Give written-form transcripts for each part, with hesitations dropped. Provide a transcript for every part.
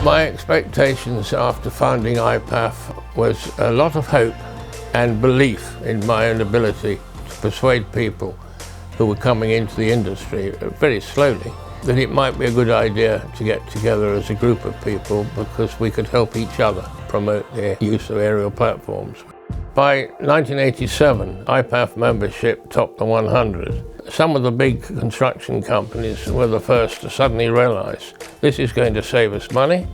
My expectations after founding IPAF was a lot of hope and belief in my own ability to persuade people who were coming into the industry very slowly that it might be a good idea to get together as a group of people because we could help each other promote the use of aerial platforms. By 1987, IPAF membership topped the 100. Some of the big construction companies were the first to suddenly realize this is going to save us money,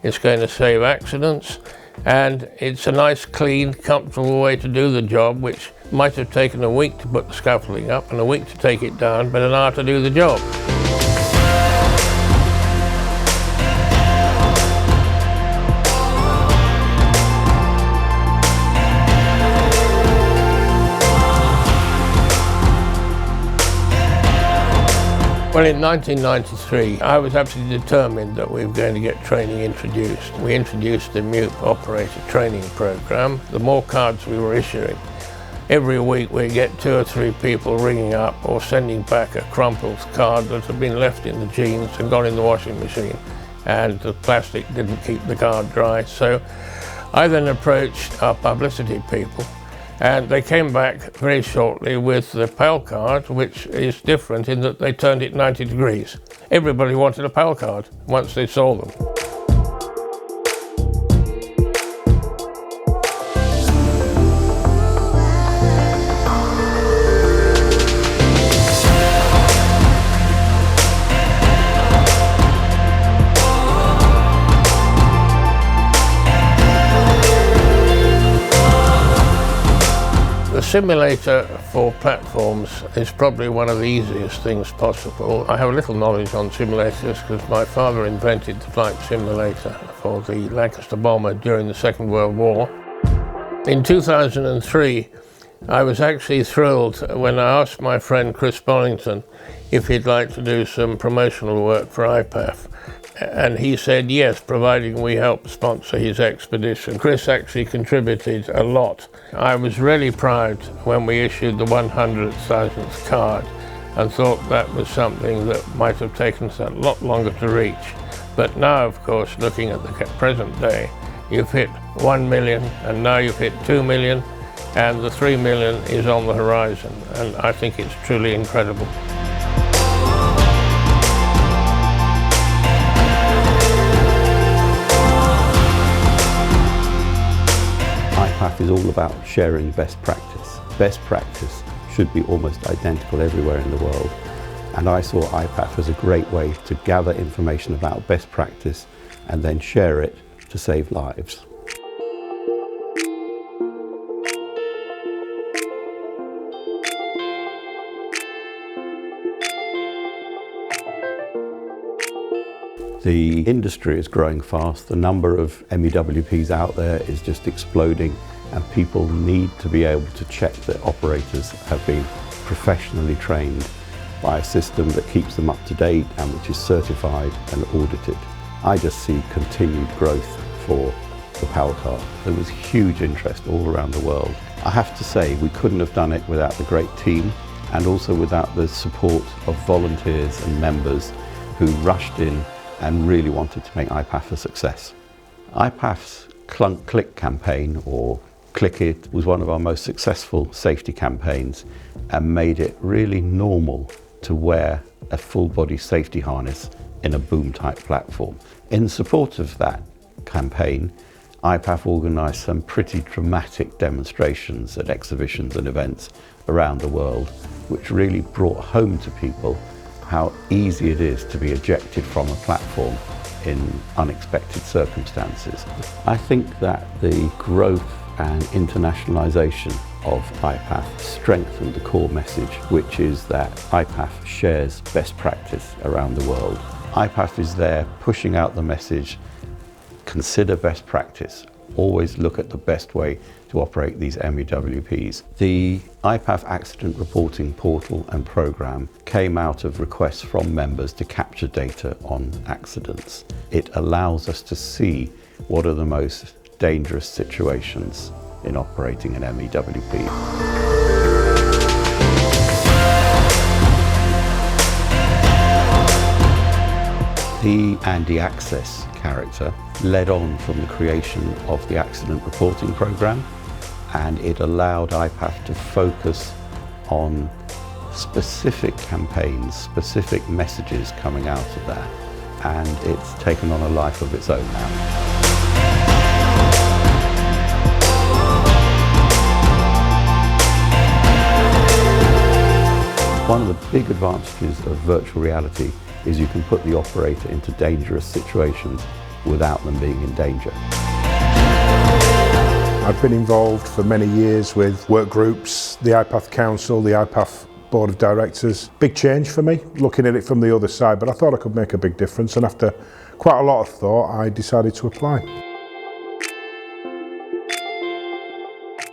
it's going to save accidents, and it's a nice, clean, comfortable way to do the job, which might have taken a week to put the scaffolding up and a week to take it down, but an hour to do the job. Well, in 1993, I was absolutely determined that we were going to get training introduced. We introduced the MUP operator training program. The more cards we were issuing, every week we'd get 2 or 3 people ringing up or sending back a crumpled card that had been left in the jeans and gone in the washing machine, and the plastic didn't keep the card dry. So I then approached our publicity people, and they came back very shortly with the PAL card, which is different in that they turned it 90 degrees. Everybody wanted a PAL card once they saw them. The simulator for platforms is probably one of the easiest things possible. I have a little knowledge on simulators because my father invented the flight simulator for the Lancaster bomber during the Second World War. In 2003, I was actually thrilled when I asked my friend Chris Bollington if he'd like to do some promotional work for IPAF. And he said yes, providing we help sponsor his expedition. Chris actually contributed a lot. I was really proud when we issued the 100,000th card and thought that was something that might have taken us a lot longer to reach. But now, of course, looking at the present day, you've hit 1 million and now you've hit 2 million and the 3 million is on the horizon, and I think it's truly incredible. IPAF is all about sharing best practice. Best practice should be almost identical everywhere in the world, and I saw IPAF as a great way to gather information about best practice and then share it to save lives. The industry is growing fast. The number of MEWPs out there is just exploding, and people need to be able to check that operators have been professionally trained by a system that keeps them up to date and which is certified and audited. I just see continued growth for the PAL card. There was huge interest all around the world. I have to say, we couldn't have done it without the great team and also without the support of volunteers and members who rushed in and really wanted to make IPAF a success. IPAF's Clunk Click campaign, or Click It, was one of our most successful safety campaigns and made it really normal to wear a full body safety harness in a boom type platform. In support of that campaign, IPAF organised some pretty dramatic demonstrations at exhibitions and events around the world, which really brought home to people how easy it is to be ejected from a platform in unexpected circumstances. I think that the growth and internationalisation of IPAF strengthened the core message, which is that IPAF shares best practice around the world. IPAF is there pushing out the message, consider best practice, always look at the best way to operate these MEWPs. The IPAF accident reporting portal and program came out of requests from members to capture data on accidents. It allows us to see what are the most dangerous situations in operating an MEWP. The anti-access character led on from the creation of the accident reporting programme, and it allowed IPAF to focus on specific campaigns, specific messages coming out of that, and it's taken on a life of its own now. One of the big advantages of virtual reality is you can put the operator into dangerous situations without them being in danger. I've been involved for many years with work groups, the IPAF Council, the IPAF Board of Directors. Big change for me, looking at it from the other side, but I thought I could make a big difference, and after quite a lot of thought, I decided to apply.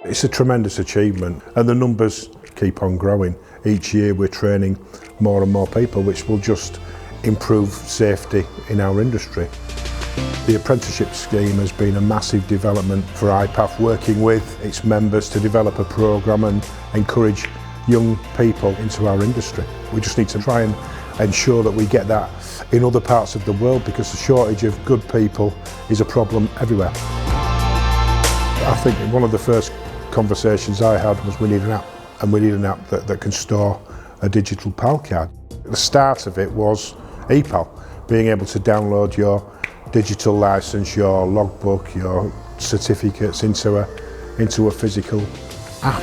It's a tremendous achievement, and the numbers keep on growing. Each year we're training more and more people, which will just improve safety in our industry. The apprenticeship scheme has been a massive development for IPAF, working with its members to develop a programme and encourage young people into our industry. We just need to try and ensure that we get that in other parts of the world, because the shortage of good people is a problem everywhere. I think one of the first conversations I had was we need an app, and we need an app that can store a digital PAL card. The start of it was ePAL, being able to download your digital licence, your logbook, your certificates into a physical app.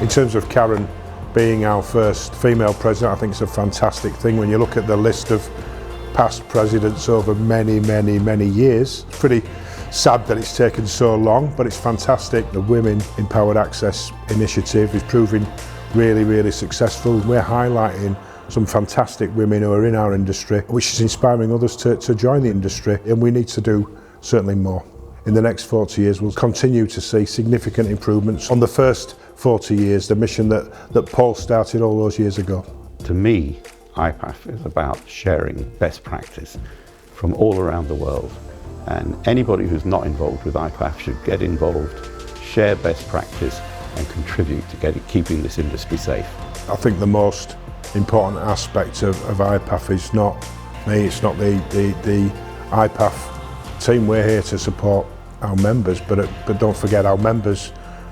In terms of Karen being our first female president, I think it's a fantastic thing. When you look at the list of past presidents over many years, it's pretty sad that it's taken so long, but it's fantastic. The Women Empowered Access initiative is proving really successful. We're highlighting some fantastic women who are in our industry, which is inspiring others to join the industry, and we need to do certainly more. In the next 40 years, we'll continue to see significant improvements on the first 40 years, the mission that Paul started all those years ago. To me, IPAF is about sharing best practice from all around the world, and anybody who's not involved with IPAF should get involved, share best practice and contribute to keeping this industry safe. I think the most important aspect of IPAF is not me, it's not the IPAF team. We're here to support our members, but don't forget, our members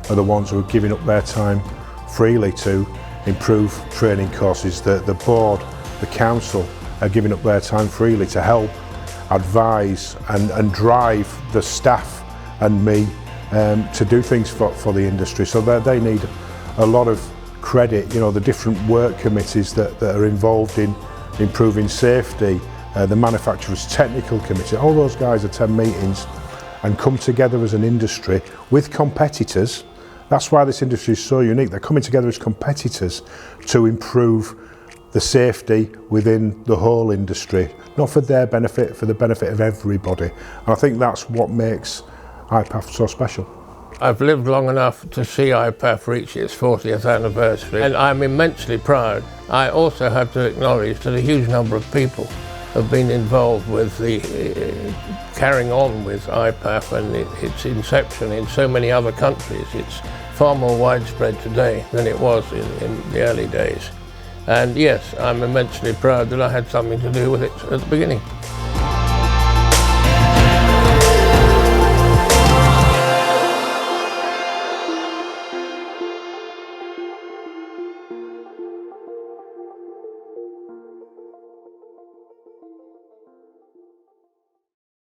are the ones who are giving up their time freely to improve training courses. The board, the council are giving up their time freely to help advise and drive the staff and me to do things for the industry. So they need a lot of credit. You know, the different work committees that are involved in improving safety, the manufacturers technical committee, all those guys attend meetings and come together as an industry with competitors. That's why this industry is so unique. They're coming together as competitors to improve the safety within the whole industry, not for their benefit, for the benefit of everybody. And I think that's what makes IPAF so special. I've lived long enough to see IPAF reach its 40th anniversary, and I'm immensely proud. I also have to acknowledge that a huge number of people have been involved with the carrying on with IPAF and its inception in so many other countries. It's far more widespread today than it was in the early days. And yes, I'm immensely proud that I had something to do with it at the beginning.